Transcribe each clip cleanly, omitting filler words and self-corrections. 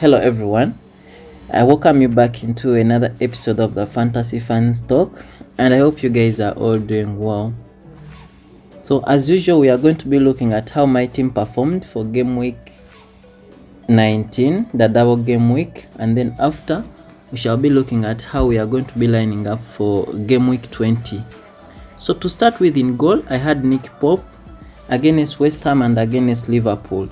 Hello everyone, I welcome you back into another episode of the Fantasy Fans Talk, and I hope you guys are all doing well. So as usual, we are going to be looking at how my team performed for game week 19, the double game week, and then after we shall be looking at how we are going to be lining up for game week 20. So to start with, in goal I had Nick Pope against West Ham and against Liverpool.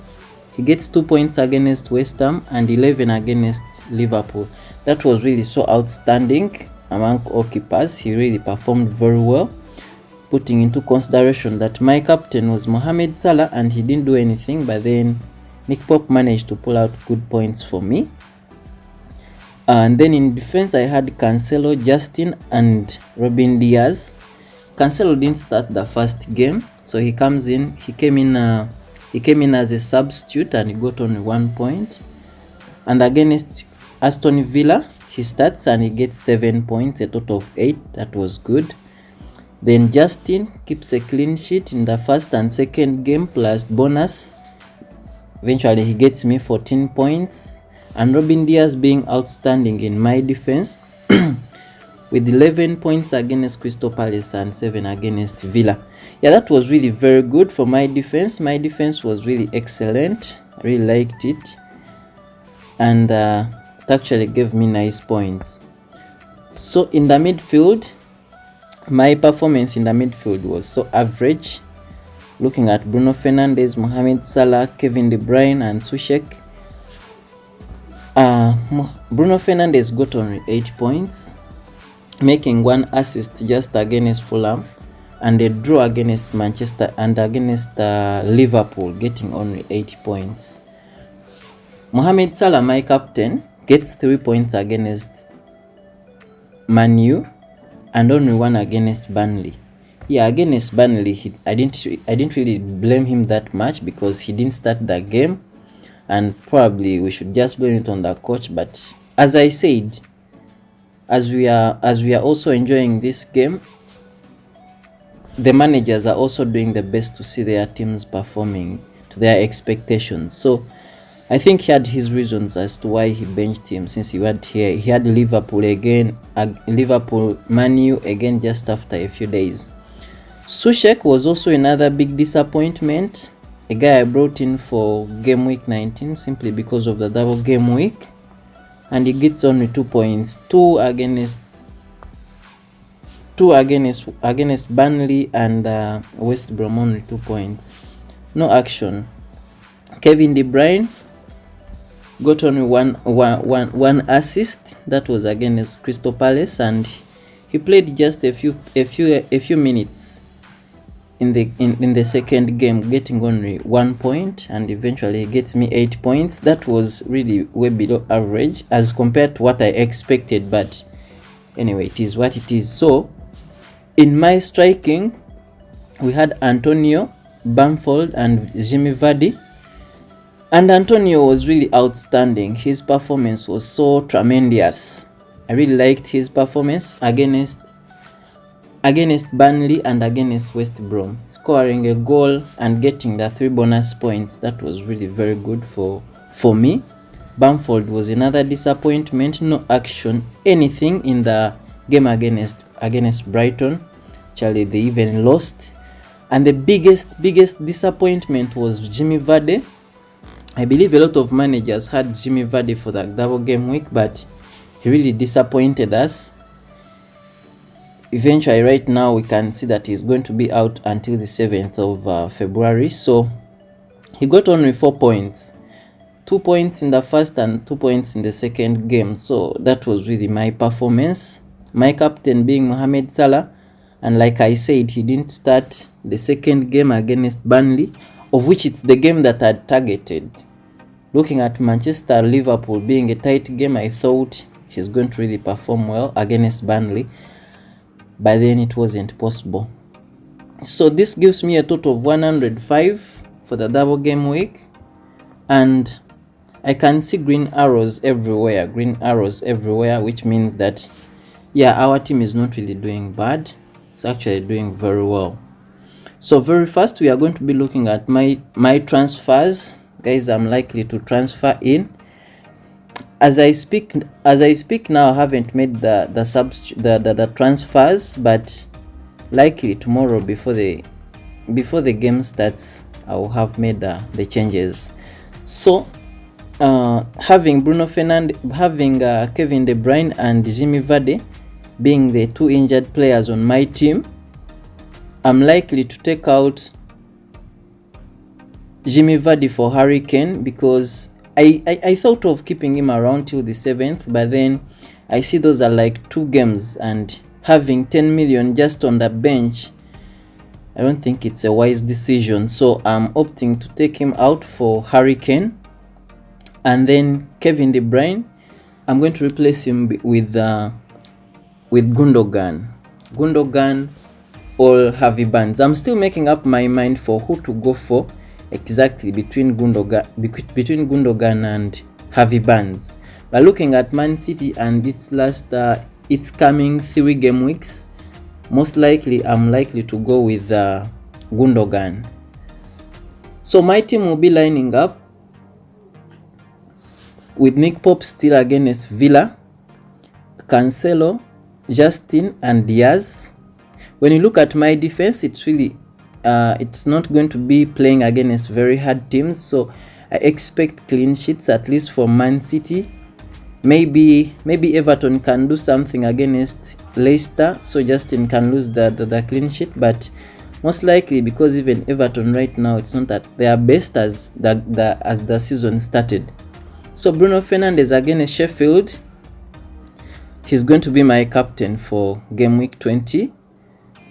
He gets 2 points against West Ham and 11 against Liverpool. That was really so outstanding among all keepers. He really performed very well, putting into consideration that my captain was Mohamed Salah and he didn't do anything, but then Nick Pope managed to pull out good points for me. And then in defense I had Cancelo, Justin and Robin Diaz. Cancelo didn't start the first game, so he came in as a substitute and he got only 1 point. And against Aston Villa, he starts and he gets 7 points, a total of 8. That was good. Then Justin keeps a clean sheet in the first and second game plus bonus. Eventually he gets me 14 points. And Robin Diaz being outstanding in my defense with 11 points against Crystal Palace and 7 against Villa. Yeah, that was really very good for my defense. My defense was really excellent. I really liked it. And it actually gave me nice points. So in the midfield, my performance in the midfield was so average. Looking at Bruno Fernandes, Mohamed Salah, Kevin De Bruyne and Soucek. Bruno Fernandes got only 8 points, making 1 assist just against Fulham, and a draw against Manchester and against Liverpool, getting only 8 points. Mohamed Salah, my captain, gets 3 points against Man U and only 1 against Burnley. Yeah, against Burnley, I didn't really blame him that much because he didn't start the game, and probably we should just blame it on the coach. But as I said, as we are also enjoying this game, the managers are also doing the best to see their teams performing to their expectations. So I think he had his reasons as to why he benched him, since he had Liverpool again, Liverpool Man U again just after a few days. Soucek was also another big disappointment, a guy I brought in for game week 19 simply because of the double game week, and he gets only 2 points, 2 against Burnley and West Brom, only 2 points. No action. Kevin De Bruyne got only one assist. That was against Crystal Palace, and he played just a few minutes in the second game, getting only 1 point, and eventually he gets me 8 points. That was really way below average as compared to what I expected, but anyway, it is what it is. So in my striking, we had Antonio, Bamford and Jimmy Vardy. And Antonio was really outstanding. His performance was so tremendous. I really liked his performance against Burnley and against West Brom, scoring a goal and getting the 3 bonus points. That was really very good for me. Bamford was another disappointment. No action, anything in the game against Brighton. Actually, they even lost. And the biggest disappointment was Jimmy Vardy. I believe a lot of managers had Jimmy Vardy for the double game week, but he really disappointed us. Eventually, right now, we can see that he's going to be out until the 7th of February. So he got only 4 points. 2 points in the first and 2 points in the second game. So that was really my performance. My captain being Mohamed Salah. And like I said, he didn't start the second game against Burnley, of which it's the game that I'd targeted. Looking at Manchester Liverpool being a tight game, I thought he's going to really perform well against Burnley, but then it wasn't possible. So this gives me a total of 105 for the double game week, and I can see green arrows everywhere, which means that yeah, our team is not really doing bad. It's actually doing very well. So very first, we are going to be looking at my transfers, guys. I'm likely to transfer in. as I speak now, I haven't made the transfers, but likely tomorrow before the game starts, I will have made the changes. So having Bruno Fernandes, having Kevin De Bruyne and Jimmy Vardy being the 2 injured players on my team, I'm likely to take out Jimmy Vardy for Harry Kane, because I thought of keeping him around till the 7th, but then I see those are like 2 games, and having 10 million just on the bench, I don't think it's a wise decision. So I'm opting to take him out for Harry Kane. And then Kevin De Bruyne, I'm going to replace him with Gundogan or Harvey Barnes. I'm still making up my mind for who to go for exactly between Gundogan and Harvey Barnes. But looking at Man City and its coming 3 game weeks, most likely I'm likely to go with Gundogan. So my team will be lining up with Nick Pope still against Villa, Cancelo, Justin and Diaz. When you look at my defense, it's really it's not going to be playing against very hard teams, so I expect clean sheets at least for Man City. Maybe Everton can do something against Leicester, so Justin can lose the clean sheet, but most likely, because even Everton right now, it's not at their best as the season started. So Bruno Fernandes against Sheffield, he's going to be my captain for game week 20.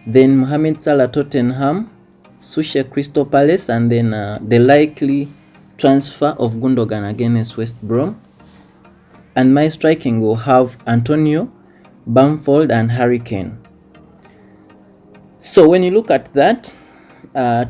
Then Mohamed Salah Tottenham, Sushe Crystal Palace, and then the likely transfer of Gundogan against West Brom. And my striking will have Antonio, Bamford and Harry Kane. So when you look at that,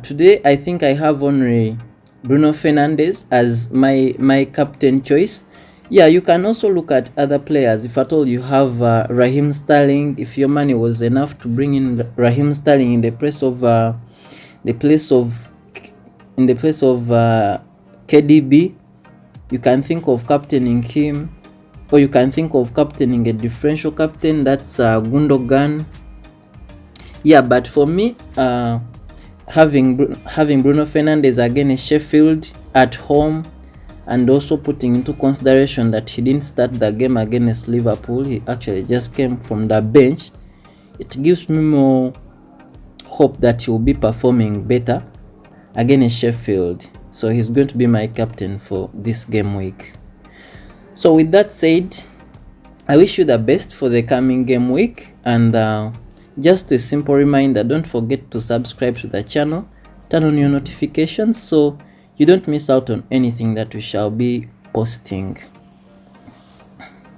today I think I have only Bruno Fernandes as my captain choice. Yeah, you can also look at other players. If at all you have Raheem Sterling, if your money was enough to bring in Raheem Sterling in the place of KDB, you can think of captaining him, or you can think of captaining a differential captain, that's Gundogan. Yeah, but for me, having Bruno Fernandes against Sheffield at home, and also putting into consideration that he didn't start the game against Liverpool, he actually just came from the bench, it gives me more hope that he will be performing better against Sheffield. So he's going to be my captain for this game week. So with that said, I wish you the best for the coming game week, and just a simple reminder, don't forget to subscribe to the channel, turn on your notifications so you don't miss out on anything that we shall be posting.